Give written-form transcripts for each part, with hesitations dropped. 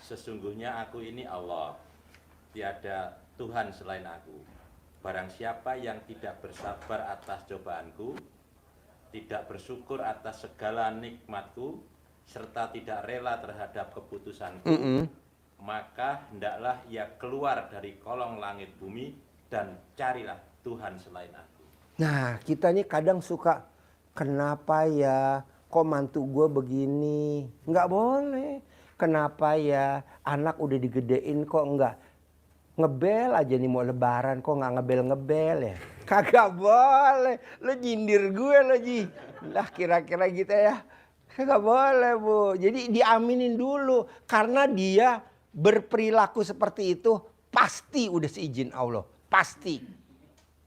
Sesungguhnya aku ini Allah, tiada Tuhan selain aku. Barang siapa yang tidak bersabar atas cobaanku, tidak bersyukur atas segala nikmatku, serta tidak rela terhadap keputusanku, maka hendaklah ia keluar dari kolong langit bumi dan carilah Tuhan selain aku. Nah, kita nih kadang suka, kenapa ya kok mantu gue begini? Nggak boleh. Kenapa ya anak udah digedein kok nggak ngebel aja nih mau lebaran, kok nggak ngebel-ngebel ya? Kagak boleh. Lo nyindir gue lo Ji. Lah kira-kira gitu ya. Kagak boleh Bu. Jadi diaminin dulu. Karena dia berperilaku seperti itu pasti udah seizin Allah. Pasti.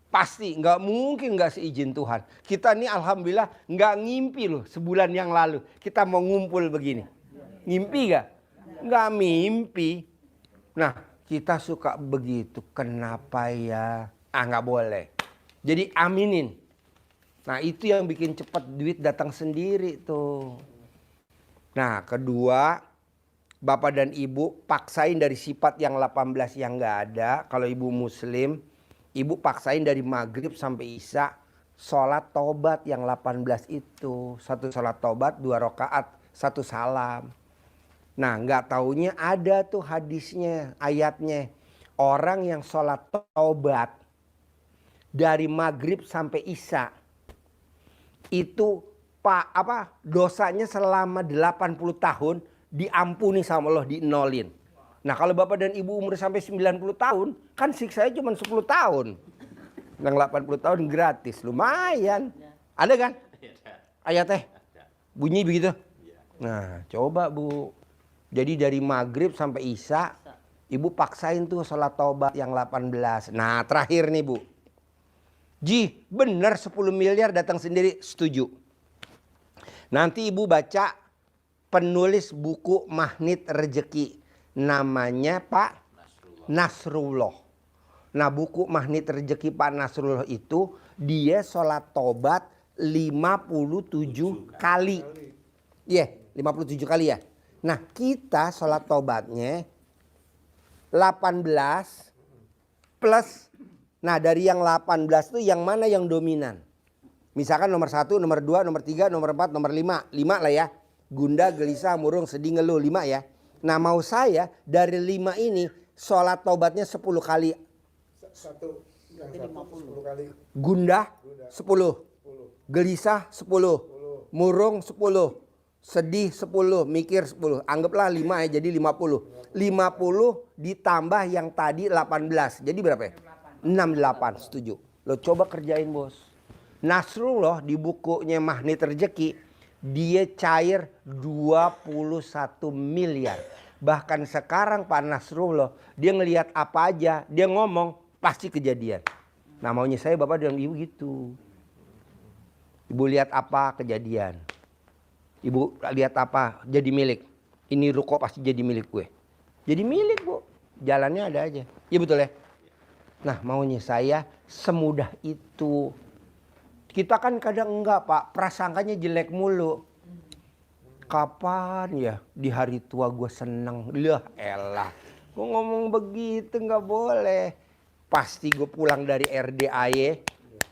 Pasti nggak mungkin nggak seizin Tuhan. Kita nih alhamdulillah nggak ngimpi loh sebulan yang lalu. Kita mau ngumpul begini. Ngimpi nggak? Nggak mimpi. Nah kita suka begitu. Kenapa ya? Ah nggak boleh. Jadi aminin. Nah itu yang bikin cepat duit datang sendiri tuh. Nah kedua, Bapak dan Ibu paksain dari sifat yang 18 yang nggak ada. Kalau Ibu Muslim, Ibu paksain dari maghrib sampai isya sholat tobat yang 18 itu. Satu sholat tobat, 2 rakaat, 1 salam. Nah nggak taunya ada tuh hadisnya, ayatnya. Orang yang sholat tobat dari maghrib sampai isya itu dosanya selama 80 tahun diampuni sama Allah, dinolin. Nah kalau Bapak dan Ibu umur sampai 90 tahun, kan siksanya cuma 10 tahun. Yang 80 tahun gratis, lumayan. Ada kan? Ayatnya? Bunyi begitu? Nah coba Bu. Jadi dari maghrib sampai isya, Ibu paksain tuh sholat taubat yang 18. Nah terakhir nih Bu. Ji, bener 10 miliar datang sendiri, setuju. Nanti Ibu baca penulis buku Magnet Rezeki. Namanya Pak Nasrullah. Nah buku Magnet Rezeki Pak Nasrullah itu dia sholat tobat 57 kali. Iya, 57 kali ya. Nah kita sholat tobatnya 18 plus. Nah dari yang 18 itu yang mana yang dominan? Misalkan nomor 1, nomor 2, nomor 3, nomor 4, nomor 5. 5 lah ya. Gundah, gelisah, murung, sedih, ngeluh. 5 ya. Nah mau saya dari 5 ini sholat tobatnya 10 kali. Yang 10 kali. Gundah 10. Gelisah 10. Murung 10. Sedih 10. Mikir 10. Anggaplah 5 ya, jadi 50. 50 ditambah yang tadi 18. Jadi berapa ya? 68, setuju. Lo coba kerjain bos. Nasrullah di bukunya Magnet Rezeki, dia cair 21 miliar. Bahkan sekarang Pak Nasrullah, dia ngelihat apa aja, dia ngomong pasti kejadian. Nah maunya saya Bapak dan Ibu gitu. Ibu lihat apa kejadian. Ibu lihat apa jadi milik. Ini ruko pasti jadi milik gue. Jadi milik Bu. Jalannya ada aja. Iya betul ya. Nah maunya saya semudah itu. Kita kan kadang enggak Pak, prasangkanya jelek mulu. Kapan ya di hari tua gue seneng? Lah elah, gue ngomong begitu nggak boleh. Pasti gue pulang dari RDAY,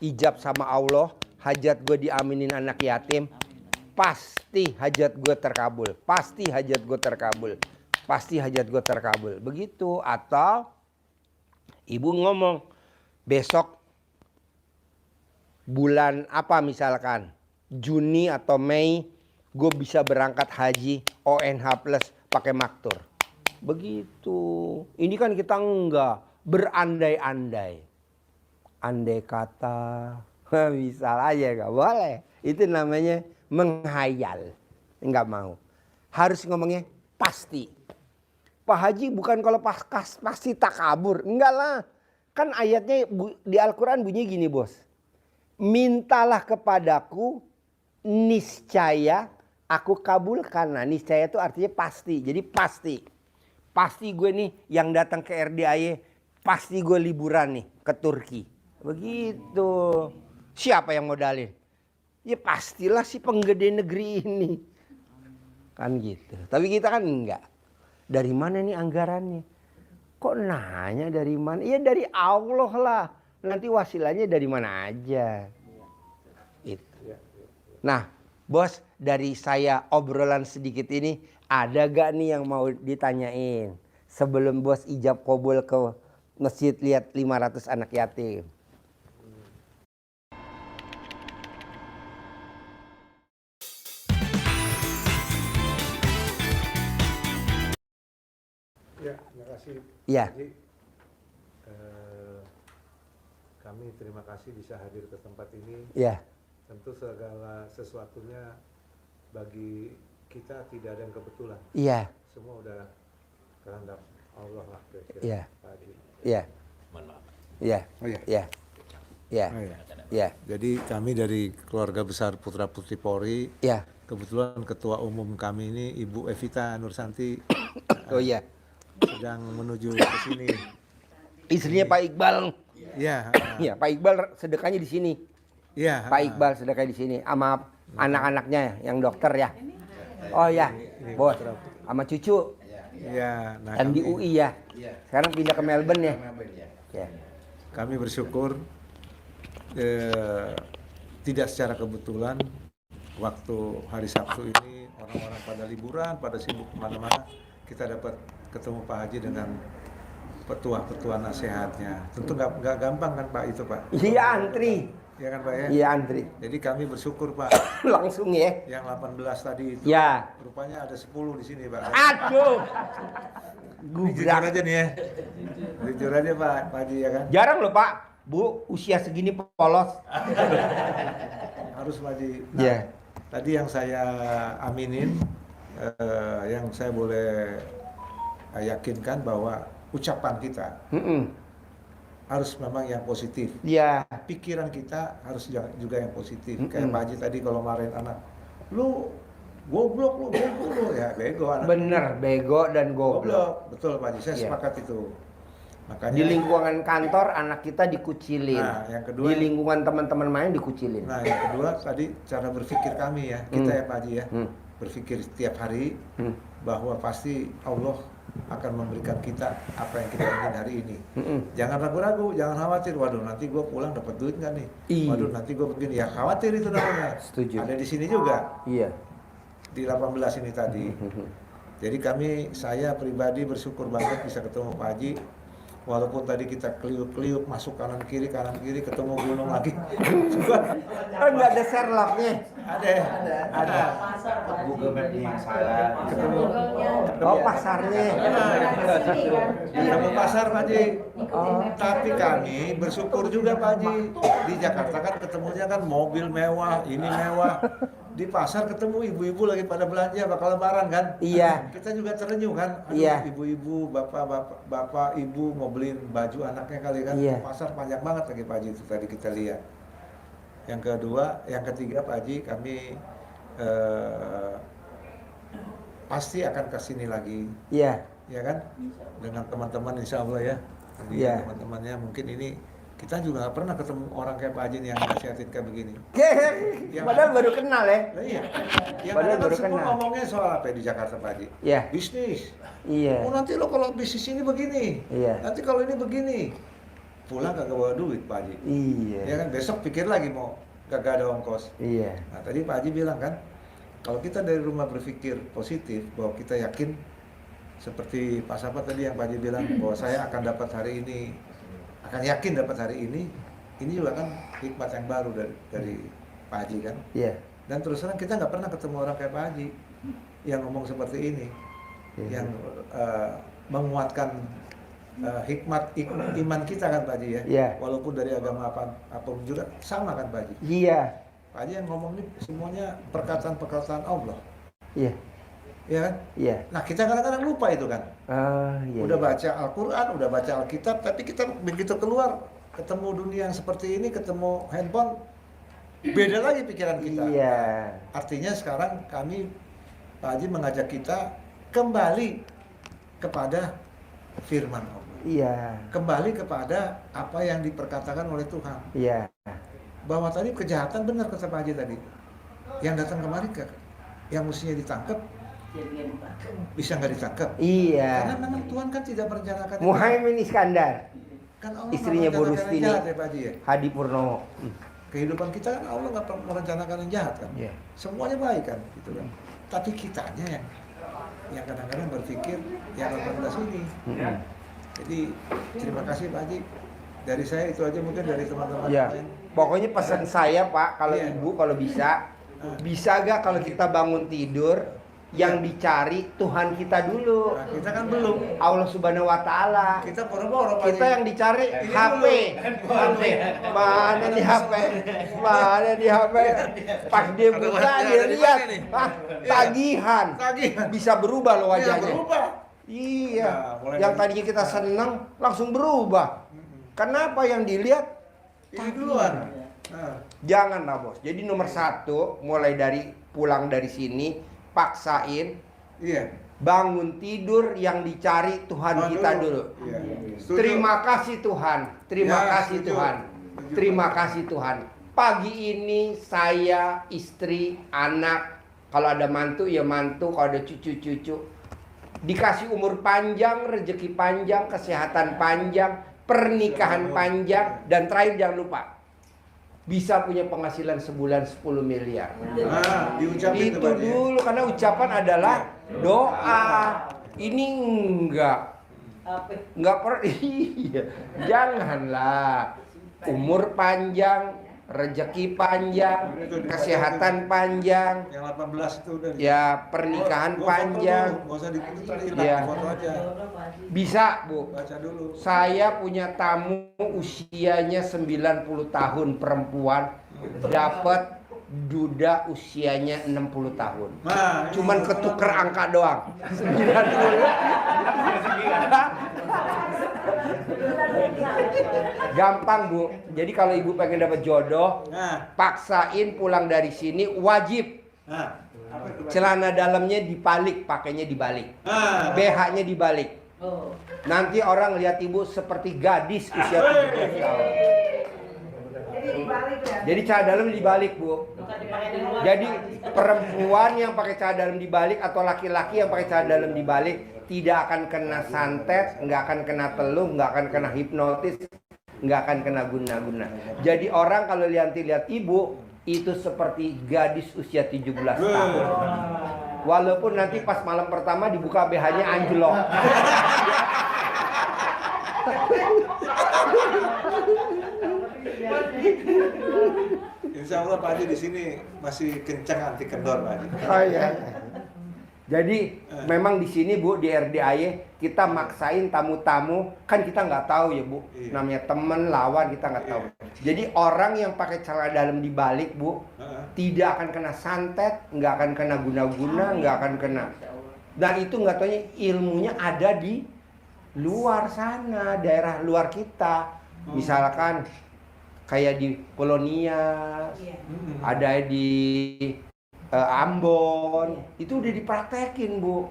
ijab sama Allah, hajat gue diaminin anak yatim. Pasti hajat gue terkabul, pasti hajat gue terkabul, pasti hajat gue terkabul. Begitu. Atau Ibu ngomong besok bulan apa misalkan Juni atau Mei gue bisa berangkat haji ONH plus pakai maktur. Begitu. Ini kan kita enggak berandai-andai. Andai kata misal aja nggak boleh. Itu namanya menghayal. Enggak mau. Harus ngomongnya pasti. Pak Haji bukan kalau pasti takabur. Enggak lah. Kan ayatnya di Al-Quran bunyi gini bos. Mintalah kepadaku niscaya aku kabulkan. Nah niscaya itu artinya pasti. Jadi pasti. Pasti gue nih yang datang ke RDAY. Pasti gue liburan nih ke Turki. Begitu. Siapa yang modalin? Ya pastilah si penggede negeri ini. Kan gitu. Tapi kita kan enggak. dari mana nih anggarannya? Kok nanya dari mana? Iya dari Allah lah. Nanti wasilanya dari mana aja. Itu. Nah, bos, dari saya obrolan sedikit ini, ada gak nih yang mau ditanyain? Sebelum bos ijab kabul ke masjid lihat 500 anak yatim. Ya, terima kasih. Iya. Haji. Kami terima kasih bisa hadir ke tempat ini. Ya, Tentu segala sesuatunya bagi kita tidak ada yang kebetulan. iya, Semua udah kehendak Allah lah kira-kira. Iya. Pak Haji. iya, Mohon maaf. iya, Oh iya. iya, iya, Oh iya. iya, Jadi kami dari keluarga besar Putra Putri Polri, iya. kebetulan ketua umum kami ini Ibu Evita Nursanti Oh iya. sedang menuju ke sini. Istrinya Pak Iqbal. Iya. Iya, Pak Iqbal sedekahnya di sini. Iya. Pak Iqbal sedekah di sini sama anak-anaknya yang dokter ya. Oh ya, bos, sama cucu Iya. Nah, yang di UI ya. Sekarang pindah ke Melbourne ya. Ya. kami bersyukur tidak secara kebetulan waktu hari Sabtu ini orang-orang pada liburan, pada sibuk kemana-mana, kita dapat ketemu Pak Haji dengan petua-petua nasihatnya. Tentu nggak gampang kan Pak itu Pak? Iya antri. Ya kan Pak ya? Iya antri. Jadi kami bersyukur Pak, Langsung ya. yang 18 tadi itu Ya. rupanya ada 10 di sini Pak. Aduh. Ini jujur Gubrak. aja nih ya. Jujur aja Pak Haji ya kan? Jarang loh Pak. Bu, usia segini polos. Harus Pak Haji. Nah, Iya. tadi yang saya aminin, yang saya boleh yakinkan bahwa ucapan kita harus memang yang positif. Iya. Pikiran kita harus juga yang positif. Kayak Pak Haji tadi kalau marahin anak, lu goblok lu, bego lu, ya bego anak. Bener, bego dan goblok. Goblok, betul Pak Haji, saya Iya. sepakat itu. Makanya Di lingkungan kantor anak kita dikucilin. Nah, yang kedua- Di lingkungan teman-teman main dikucilin. Nah, yang kedua tadi cara berpikir kami ya, kita ya Pak Haji ya, berpikir setiap hari bahwa pasti Allah akan memberikan kita apa yang kita ingin hari ini. Jangan ragu-ragu, jangan khawatir. Waduh, nanti gue pulang dapat duit nggak nih? Iya. Waduh, nanti gue begini. Ya khawatir itu namanya. Setuju. Ada di sini juga Iya. di 18 ini tadi. Jadi saya pribadi bersyukur banget bisa ketemu Pak Haji. Walaupun tadi kita keliuk-keliuk masuk kanan kiri ketemu gunung lagi. Coba Kan nggak ada Sherlocknya. ada. Google Map-nya yang salah. Ketemu Oh pasarnya. ketemu pasar Pak Haji. Tapi kami bersyukur juga Pak Haji. Di Jakarta kan ketemunya kan mobil mewah, ini mewah. Di pasar ketemu ibu-ibu lagi pada belanja bakal lebaran kan? Iya. Kita juga terenyuh kan? Aduh, Iya. ibu-ibu, bapak, ibu mau beliin baju anaknya kali kan? Iya. Pasar panjang banget lagi Pak Haji itu tadi kita lihat. Yang ketiga Pak Haji kami pasti akan ke sini lagi, Iya. ya kan? Dengan teman-teman insya Allah ya. Jadi Iya. teman-temannya mungkin ini kita juga nggak pernah ketemu orang kayak Pak Haji nih yang nasihatin kayak begini. Padahal baru kenal ya. Nah, iya. Yang Padahal ada kan baru semua kenal. ngomongnya soal apa ya di Jakarta Pak Haji? Iya. Bisnis. Iya. Oh nanti lo kalau bisnis ini begini. Iya. Nanti kalau ini begini. Pulang kagak bawa duit Pak Haji. Iya. Ya kan besok pikir lagi mau kagak ada ongkos. Iya. Nah tadi Pak Haji bilang kan, kalau kita dari rumah berpikir positif bahwa kita yakin seperti Pak Sapat tadi yang Pak Haji bilang bahwa saya akan dapat hari ini, akan yakin dapat hari ini juga kan hikmat yang baru dari Pak Haji kan. Iya. Dan terus terang kita nggak pernah ketemu orang kayak Pak Haji yang ngomong seperti ini, Iya. yang menguatkan hikmat iman kita kan Pak Haji ya. Iya. Walaupun dari agama apapun juga sama kan Pak Haji. Iya. Pak Haji yang ngomong ini semuanya perkataan-perkataan Allah, Iya. ya kan? Iya. Nah kita kadang-kadang lupa itu kan. Iya. Udah baca Al-Quran, udah baca Alkitab, tapi kita begitu keluar ketemu dunia yang seperti ini, ketemu handphone, beda lagi pikiran kita. Iya. Artinya sekarang kami, Pak Haji mengajak kita kembali kepada firman Allah. Iya. Kembali kepada apa yang diperkatakan oleh Tuhan. Iya. Bahwa tadi kejahatan benar kata Pak Haji tadi. Yang datang kemari yang mestinya ditangkap, bisa nggak ditangkap. Iya. Karena memang Tuhan kan tidak merencanakan itu. Muhaimin Iskandar, Kan Allah istrinya nggak Bu merencanakan Rustini. yang jahat ya Pak Haji ya. Hadi Purnomo. Kehidupan kita kan Allah nggak pernah merencanakan yang jahat kan. Iya. Semuanya baik kan, gitu kan. Tapi kitanya yang kadang-kadang berpikir yang 18 ini. Jadi terima kasih Pak Haji. Dari saya itu aja, mungkin dari teman-teman Ya, lain. pokoknya pesan saya Pak, kalau Iya. Ibu kalau bisa gak kalau kita bangun tidur yang dicari Tuhan kita dulu. Nah, kita kan belum. Allah Subhanahu wa taala. Kita boro-boro Pak Kita Haji. yang dicari Ini HP. dulu. HP. Mana di HP? Mana di HP? Pas dia Ada buka wajah, dia ada di lihat. mana nih? Ah, tagihan. Tagihan. Bisa berubah loh Iya, wajahnya. berubah. Iya. Nah, mulai Yang dari- tadinya kita senang langsung berubah. Kenapa yang dilihat? Ini duluan. Nah, Janganlah bos. Jadi nomor satu, mulai dari pulang dari sini, paksain iya. bangun tidur yang dicari Tuhan Oh, kita dulu. Iya. Setuju. Terima kasih Tuhan, terima Ya, kasih setuju. Tuhan, Setuju, terima Pak. kasih Tuhan. Pagi ini saya, istri, anak, kalau ada mantu ya mantu, kalau ada cucu-cucu, dikasih umur panjang, rezeki panjang, kesehatan panjang, pernikahan panjang, dan terakhir jangan lupa bisa punya penghasilan sebulan 10 miliar. Nah, diucapin Itu tuh, Pak Haji. dulu, karena ucapan adalah doa. Ini enggak iya. Janganlah. Umur panjang, rezeki panjang, kesehatan panjang, Yang 18 itu udah. ya pernikahan Gua foto panjang. dulu, nggak usah dikit tadi, Iya. foto aja. Bisa, Bu. Baca dulu. Saya punya tamu usianya 90 tahun perempuan, dapat duda usianya 60 tahun. Nah, Cuman ini ketuker angka doang. 90. Gampang, Bu. Jadi kalau Ibu pengen dapat jodoh, Nah, paksain pulang dari sini wajib nah. Apa itu, Pak? celana dalamnya dibalik, pakainya dibalik. Nah, BH-nya dibalik. Nanti orang lihat Ibu seperti gadis usia 17 tahun. Jadi celana dalam dibalik, Bu. Jadi perempuan yang pakai celana dalam dibalik atau laki-laki yang pakai celana dalam dibalik tidak akan kena santet, nggak akan kena teluh, nggak akan kena hipnotis, nggak akan kena guna-guna. Jadi orang kalau lihat Ibu itu seperti gadis usia 17 tahun. Walaupun nanti pas malam pertama dibuka BH-nya anjlok. Insya Allah Pak Haji di sini masih kencang anti kendor Pak Haji. Oh iya. Jadi memang di sini Bu di RDAY kita maksain tamu-tamu, kan kita nggak tahu ya Bu, Iya. namanya temen lawan kita nggak tahu. Jadi orang yang pakai celana dalam dibalik Bu tidak akan kena santet, nggak akan kena guna-guna, nggak akan kena. Dan itu nggak taunya ilmunya ada di luar sana, daerah luar kita. Misalkan kayak di Polonia, ada di Ambon, itu udah dipraktekin Bu.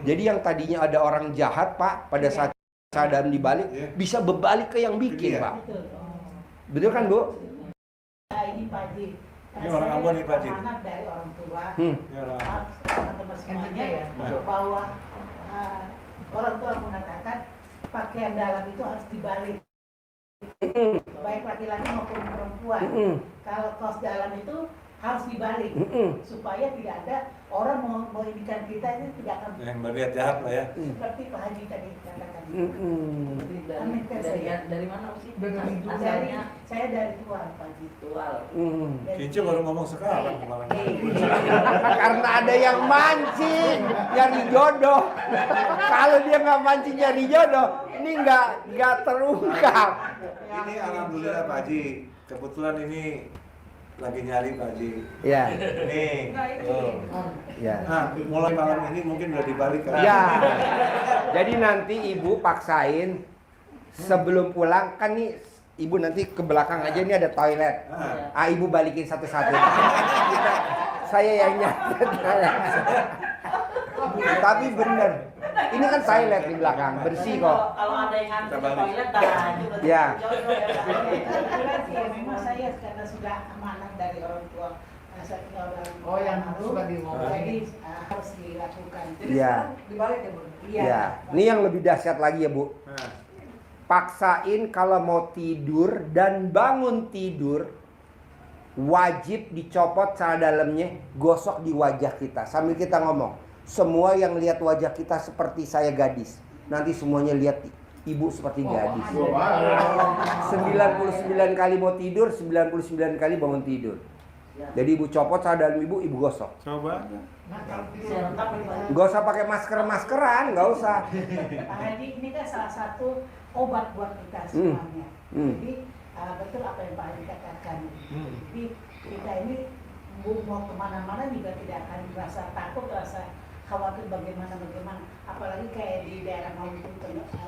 Jadi yang tadinya ada orang jahat Pak, pada saat sadar dibalik, bisa berbalik ke yang bikin Iya. Pak. Betul kan Bu? Ini Pak Haji. Ini orang Ambon nih, Pak Haji. Amanat dari orang tua. Ya Allah. Teman-teman semuanya bahwa orang tua mengatakan pakaian dalam itu harus dibalik. Baik laki-laki maupun perempuan. Kalau kaos dalam itu harus dibalik supaya tidak ada orang mau indikan kita ini tidak akan Yang berniat jahat lah ya. seperti Pak Haji tadi katakan. Dari mana sih? Dari Asalnya saya dari Tual Pak Haji. Tual. Dari- Kincu baru ngomong sekarang kemarin. Karena ada yang mancing nyari jodoh. Kalau dia nggak mancing nyari jodoh, ini nggak terungkap. Ini alhamdulillah Pak Haji. Kebetulan ini lagi nyari Pak Haji. Ya, Nih. Tuh. ya. Nah, mulai malam ini mungkin udah dibalik kan? Ya. Jadi nanti Ibu paksain sebelum pulang, kan nih Ibu nanti ke belakang aja, ini ada toilet. Ibu balikin satu-satu. Saya yang nyatet. Tapi bener. Ini kan toilet di belakang, bersih kok. Kalau ada yang ngantri Kita ke balik. toilet dah. Ya. Kebetulan sih memang saya karena sudah amanah dari orang tua satunya orang Oh, yang baru, suka diomongin. jadi harus dilakukan. Jadi Iya. sekarang dibalik ya, Bu? Iya. Ya, ini yang lebih dahsyat lagi ya Bu. Nah, Paksain kalau mau tidur dan bangun tidur, wajib dicopot celana dalamnya, gosok di wajah kita sambil kita ngomong. Semua yang lihat wajah kita seperti saya gadis, nanti semuanya lihat ibu seperti gadis. 99 kali mau tidur, 99 kali bangun tidur. Jadi ibu copot celana dalam ibu gosok. coba. Nah, kalau tidur lengkap itu. Gak usah pakai maskeran, gak usah. Pak Haji, ini kan salah satu obat buat kita semuanya. Jadi betul apa yang Pak Haji katakan. Jadi kita ini mau kemana-mana juga tidak akan merasa takut, rasa khawatir bagaimana. Apalagi kayak di daerah Maluku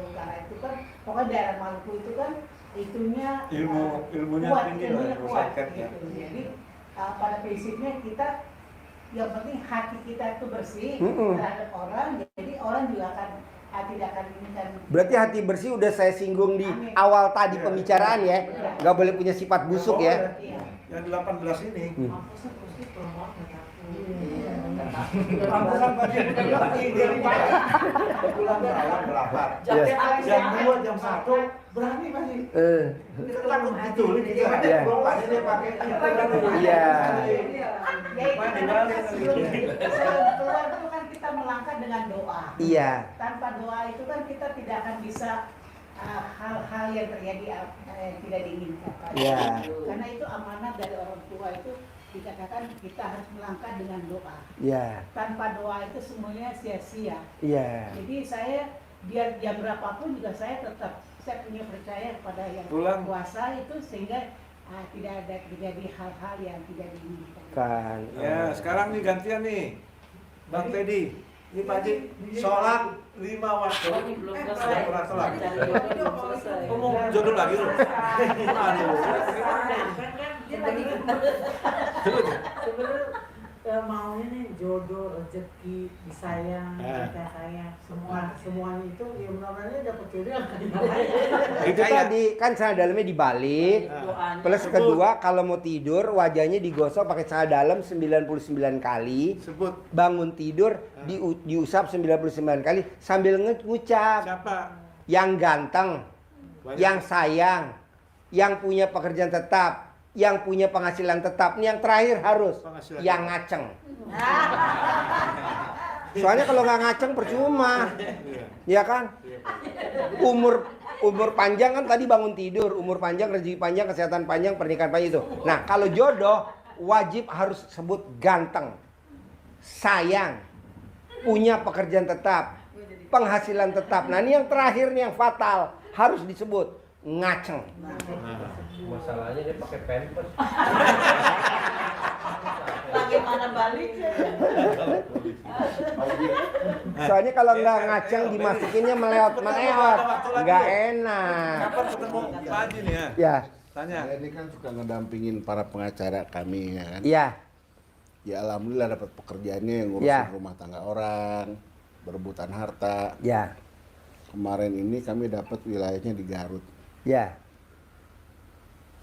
Utara itu kan, pokoknya daerah Maluku itu kan itunya Ilmunya kuat, tinggi ilmunya lah, kuat masyarakat ya. gitu. Jadi pada prinsipnya kita yang penting hati kita itu bersih terhadap orang, jadi orang juga akan tidak akan inginkan. Berarti hati bersih udah saya singgung di Amin. awal tadi Iya. pembicaraan ya. Gak boleh punya sifat busuk ya. Iya. Yang 18 ini. Mampusnya terus itu, maaf, nggak takut. Iya. Rambutan pagi pagi dari pagi. Pulang malam berapa? Jam 2, jam 1 berani pagi. Kita takut diculik kita. Iya. Bapaknya dia pakai Iya. Ya itu kan sebelum keluar itu kan kita melangkah dengan doa. Iya. Tanpa doa itu kan kita tidak akan bisa hal-hal yang terjadi tidak diinginkan. Iya. Karena itu amanat dari orang tua itu dikatakan kita harus melangkah dengan doa. Iya. Tanpa doa itu semuanya sia-sia. Iya. Jadi saya biar jam berapapun juga saya tetap saya punya percaya kepada yang Pulang. kuasa itu sehingga tidak ada terjadi hal-hal yang tidak diinginkan. Kan. Ya, sekarang nih gantian nih. Bang Teddy, ini Pak Haji sholat 5 waktu. Belum selesai. Sholat. Belum selesai. Ngomong jodoh lagi lu. Aduh. Dia lagi sebenarnya maunya nih jodoh, rezeki, disayang, kita sayang, semuanya itu ya mudah-mudahan dapat jodoh yang Itu tadi kan celana dalamnya dibalik. Plus kedua kalau mau tidur wajahnya digosok pakai celana dalam 99 kali. Sebut Bangun tidur diusap 99 kali sambil ngucap. siapa? Yang ganteng, yang sayang, yang punya pekerjaan tetap, yang punya penghasilan tetap. Ini yang terakhir harus Penghasilan yang tetap. ngaceng. Soalnya kalau nggak ngaceng percuma, ya kan? Umur panjang kan tadi bangun tidur, umur panjang, rezeki panjang, kesehatan panjang, pernikahan panjang itu. Nah kalau jodoh wajib harus sebut ganteng, sayang, punya pekerjaan tetap, penghasilan tetap. Nah ini yang terakhir nih yang fatal harus disebut ngaceng. Masalahnya dia pakai pampers. bagaimana baliknya? Soalnya kalau nggak ngaceng dimasukinnya meleot, nggak enak. Kapan ketemu Pak Haji nih ya? Ya, Tanya. Saya ini kan suka ngedampingin para pengacara kami ya kan. iya, Ya alhamdulillah dapat pekerjaannya yang ngurusin Ya. rumah tangga orang, berebutan harta. ya, Kemarin ini kami dapat wilayahnya di Garut. ya.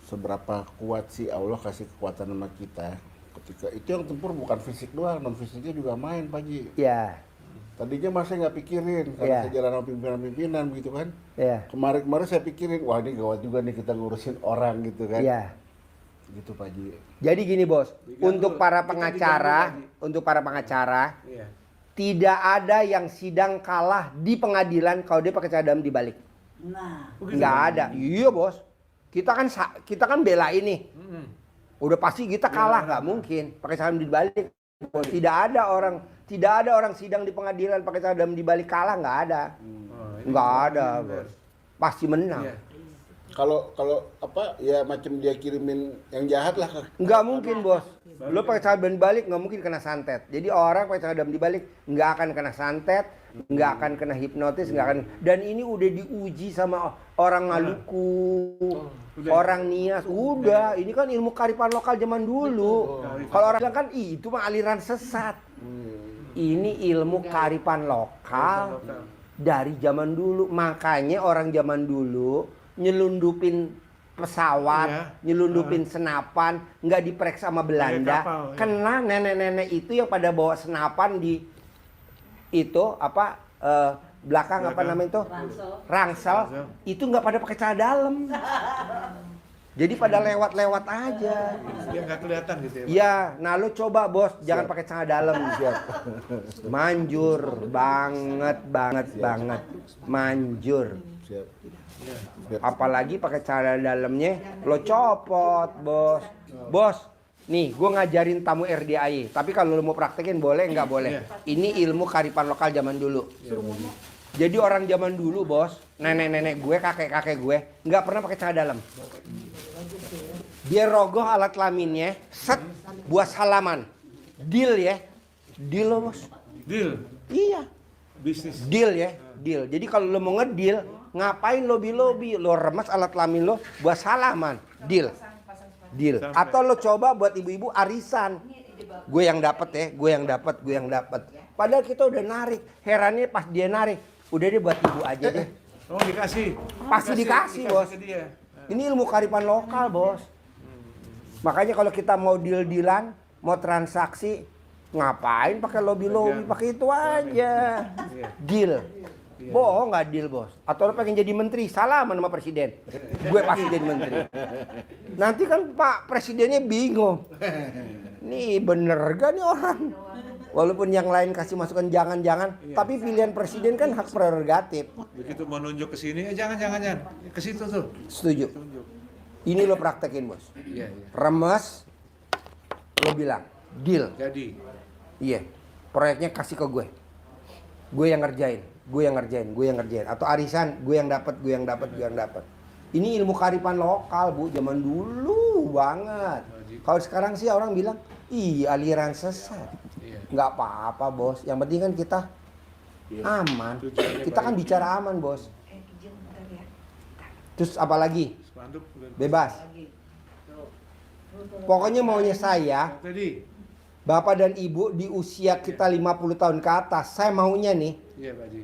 Seberapa kuat sih Allah kasih kekuatan sama kita? Ketika itu yang tempur bukan fisik doang, non fisiknya juga main Pak Haji. Ya, Tadinya mas saya nggak pikirin karena Ya. saya jalan sama pimpinan-pimpinan begitu kan. ya, Kemarin-kemarin saya pikirin, wah ini gawat juga nih kita ngurusin orang gitu kan. ya. Gitu Pak Haji. Jadi gini bos, Diganggu, untuk para kita pengacara, Iya. tidak ada yang sidang kalah di pengadilan kalau dia pakai cadar dalam dibalik. Nah, Nggak ada. Iya bos. Kita kan bela ini. Udah pasti kita kalah, nggak mungkin pakai cadar dalam dibalik. Bos. Tidak ada orang sidang di pengadilan pakai cadar dalam dibalik kalah, nggak ada. Nggak ada bos. Pasti menang. Iya. Kalau apa ya macam dia kirimin yang jahat lah. Nggak mungkin bos. Lo pakai cadar dalam dibalik nggak mungkin kena santet. Jadi orang pakai cadar dalam dibalik nggak akan kena santet, nggak akan kena hipnotis, nggak akan. Dan ini udah diuji sama orang Maluku, orang Nias. Udah, ini kan ilmu kearifan lokal zaman dulu. Kalau orang bilang kan, "Ih, itu mah aliran sesat." Ini ilmu kearifan lokal dari zaman dulu. Makanya orang zaman dulu nyelundupin pesawat, Iya. nyelundupin senapan, nggak diperiksa sama Belanda. kapal, iya. Kena nenek-nenek itu yang pada bawa senapan di itu apa belakang apa Belakang. namanya itu? Ransel. Rangsel. Itu nggak pada pakai celana dalam. Jadi pada lewat-lewat aja. Biar nggak kelihatan gitu ya. Pak? Iya, nah lu coba bos, jangan pakai celana dalam, siap. Manjur banget, banget. Manjur. Siap. Apalagi pakai celana dalamnya lo copot, bos. Bos, nih gue ngajarin tamu RDAI, tapi kalau lo mau praktekin boleh nggak boleh. Ini ilmu kearifan lokal zaman dulu. Jadi orang zaman dulu, bos, nenek-nenek gue, kakek-kakek gue, nggak pernah pakai celana dalam. Dia rogoh alat kelaminnya, set, buat salaman. Deal ya. Deal lo, bos. Deal, Iya. bisnis. Deal ya, deal. Jadi kalau lo mau ngedeal, ngapain lobby-lobby? Lo remas alat kelamin lo buat salaman. Deal. Deal. Sampai. Atau lo coba buat ibu-ibu arisan. Gue yang dapat ya, gue yang dapat. Padahal kita udah narik. Herannya pas dia narik, udah deh buat ibu aja deh. Oh dikasih. Pasti dikasih, bos. ke dia. Ini ilmu kearifan lokal, bos. Makanya kalau kita mau deal-dealan, mau transaksi, ngapain pakai lobby-lobby, pakai itu aja. Deal. Bohong nggak deal, bos. Atau lo pengen jadi menteri, salaman sama presiden. Gue pasti jadi menteri. Nanti kan Pak Presidennya bingung. Nih bener gak nih orang? Walaupun yang lain kasih masukan jangan-jangan, tapi pilihan presiden kan hak prerogatif. Begitu mau nunjuk ke sini, jangan. Ke situ tuh. Setuju. Tunjuk. Ini lo praktekin, bos. Iya. Remes, lo bilang, deal. Jadi. Iya, proyeknya kasih ke gue. Gue yang ngerjain. Atau arisan, gue yang dapat. Ini ilmu kearifan lokal, Bu, zaman dulu banget. Kalau sekarang sih orang bilang, ih aliran sesat. Iya. Nggak apa-apa, bos. Yang penting kan kita aman. Kita kan bicara aman, bos. Terus apa lagi? Spanduk udah. Bebas. Pokoknya maunya saya, Tadi. Bapak dan Ibu di usia kita 50 tahun ke atas, saya maunya nih Iya Pak Haji.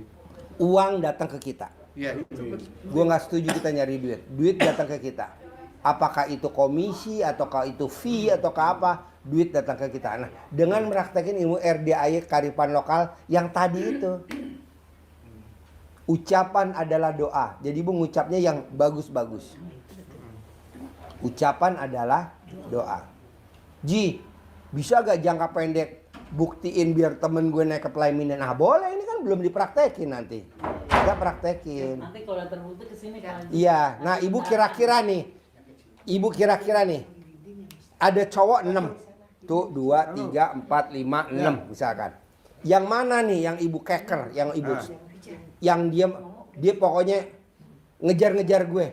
uang datang ke kita. Iya itu. Gue nggak setuju kita nyari duit. Duit datang ke kita. Apakah itu komisi, ataukah itu fee, ataukah apa, duit datang ke kita. Nah, dengan meraktekin ilmu RDAI kearifan lokal yang tadi itu. Ucapan adalah doa. Jadi Bu ngucapnya yang bagus-bagus. Ucapan adalah doa. Ji, bisa gak jangka pendek buktiin biar temen gue naik ke pelaminan? Nah boleh, ini kan belum dipraktekin nanti. Kita praktekin. Nanti kalau terbukti kesini kan. Iya, nah ibu kira-kira nih, ada cowok 6. Tuh 2, 3, 4, 5, 6 misalkan. Yang mana nih yang ibu keker, yang ibu yang dia pokoknya ngejar-ngejar gue.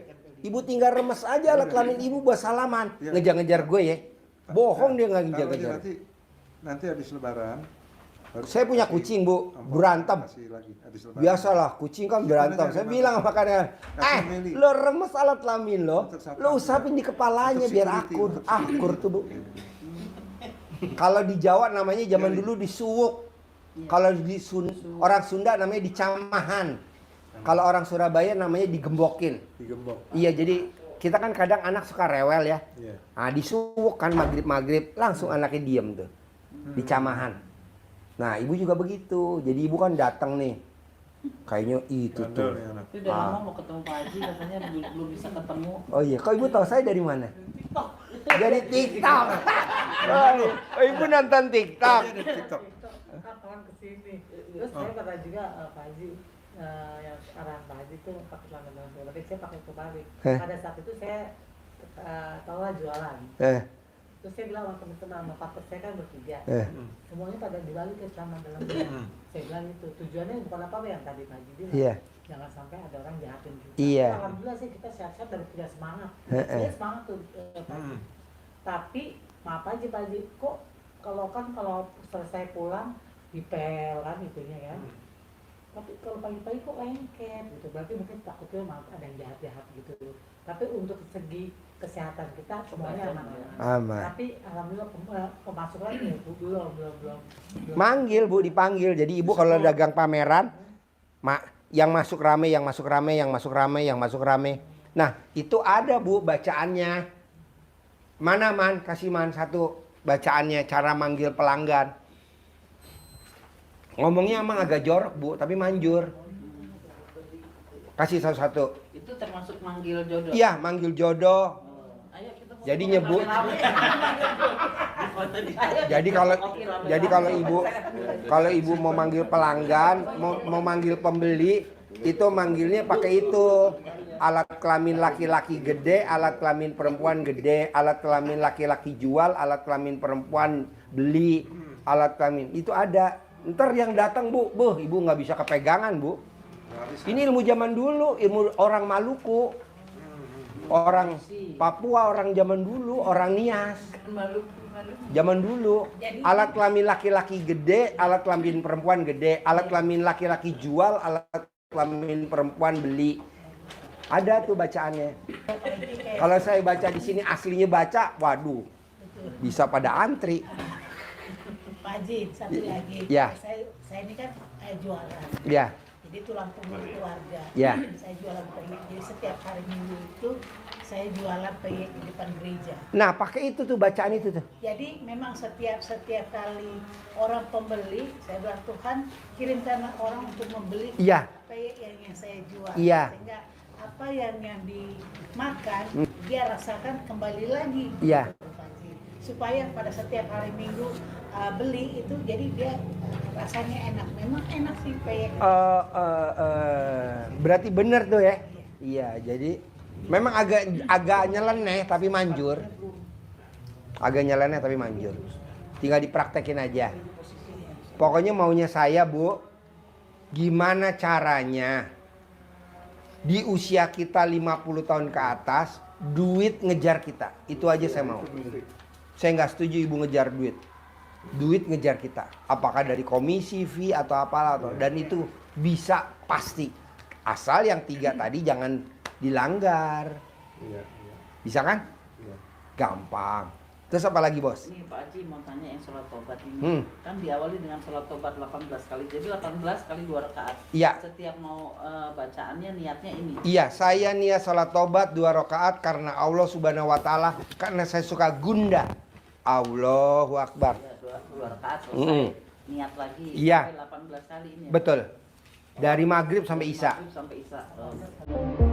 Ibu tinggal remes aja alat kelamin ibu buat salaman. Ngejar-ngejar gue ya. Bohong dia nggak ngejar-ngejar. Nanti habis lebaran. Saya punya kucing, Bu, berantem. Kasih lagi habis lebaran. Biasalah, kucing kan berantem. Saya bilang sama karyawan, lo remes alat kelamin lo usapin di kepalanya biar akur. Akur tuh, Bu. Kalau di Jawa namanya zaman dulu disuwuk. Kalau di orang Sunda namanya dicamahan. Kalau orang Surabaya namanya digembokin. Digembok. Iya, jadi kita kan kadang anak suka rewel ya. Iya. Nah, disuwuk kan maghrib-maghrib, langsung anaknya diem tuh. Dicamahan. Nah, ibu juga begitu. Jadi ibu kan datang nih. Kayaknya itu Bandel tuh. nih anak. Itu udah lama mau ketemu Pak Haji, katanya belum bisa ketemu. Oh iya, kok ibu tahu saya dari mana? TikTok. Dari TikTok. Oh, ibu nonton TikTok. Ada TikTok. Kapan kesini? Terus saya kata juga Pak Haji, yang arahan Pak Haji tuh pakai celana dalam, tapi saya pakai kebalik. Pada saat itu saya tahu lah jualan. Terus saya bilang sama teman-teman, sama partner saya kan bertiga. Semuanya pada dibalik ke celana dalam. Saya bilang itu tujuannya bukan apa-apa yang tadi Pak Haji bilang. Iya. Jangan sampai ada orang jahatin kita. Iya. Alhamdulillah sih kita sehat-sehat dan tidak semangat. Saya semangat tuh Pak Haji. Tapi maaf aja Pak Haji, kok kalau selesai pulang dipel kan itunya kan. Tapi kalau pagi-pagi kok lengket gitu. Berarti mungkin takutnya maaf ada yang jahat-jahat gitu. Tapi untuk segi kesehatan kita semuanya aman. Aman. Tapi alhamdulillah pemasukan ya belum. Manggil, Bu, dipanggil. Jadi ibu kalau dagang pameran, yang masuk rame. Nah, itu ada Bu bacaannya. Mana Man? Kasih Man satu bacaannya, cara manggil pelanggan. Ngomongnya emang agak jorok Bu, tapi manjur. Kasih satu-satu. Itu termasuk manggil jodoh. Iya, manggil jodoh. Ayo kita Jadi nyebut. Jadi kalau ibu mau manggil pelanggan, mau manggil pembeli, itu manggilnya pakai itu. Alat kelamin laki-laki gede, alat kelamin perempuan gede, alat kelamin laki-laki jual, alat kelamin perempuan beli, alat kelamin itu ada. Ntar yang datang Bu, ibu nggak bisa kepegangan Bu. Ini ilmu zaman dulu, ilmu orang Maluku, orang Papua, orang zaman dulu, orang Nias. Zaman dulu, alat kelamin laki-laki gede, alat kelamin perempuan gede, alat kelamin laki-laki jual, alat kelamin perempuan beli. Ada tuh bacaannya. Kalau saya baca di sini aslinya baca, waduh, bisa pada antri. Pak Haji, satu lagi. Ya. Saya ini kan jualan. Ya. Jadi tulang punggung keluarga. Ya. Saya jualan peyek. Jadi setiap hari Minggu itu saya jualan peyek di depan gereja. Nah, pakai itu tuh bacaan itu tuh. Jadi memang setiap kali orang pembeli, saya bilang Tuhan kirimkan orang untuk membeli Iya. peyek yang saya jual. Iya. Sehingga apa yang dimakan dia rasakan kembali lagi. Iya. Supaya pada setiap hari Minggu beli itu jadi dia rasanya enak. Memang enak sih peyek. Berarti bener tuh ya. Iya, jadi memang agak nyeleneh tapi manjur. Agak nyeleneh tapi manjur. Tinggal dipraktekin aja. Pokoknya maunya saya Bu, gimana caranya di usia kita 50 tahun ke atas duit ngejar kita. Itu aja saya mau. Saya nggak setuju ibu ngejar duit. Duit ngejar kita. Apakah dari komisi, fee atau apalah atau, dan itu bisa pasti. Asal yang 3 tadi jangan dilanggar. Bisa kan? Gampang. Terus apa lagi Bos? Ini Pak Haji mau tanya yang sholat tobat ini. Kan diawali dengan sholat tobat 18 kali. Jadi 18 kali 2 rakaat. Iya. Setiap mau bacaannya niatnya ini. Iya, saya niat sholat tobat 2 rakaat karena Allah Subhanahu wa taala, karena saya suka gundah. Allahu Akbar. Ya, 2 rakaat selesai. Niat lagi Iya. sampai 18 kali ini. Betul. Dari maghrib sampai isya. Maghrib sampai isya.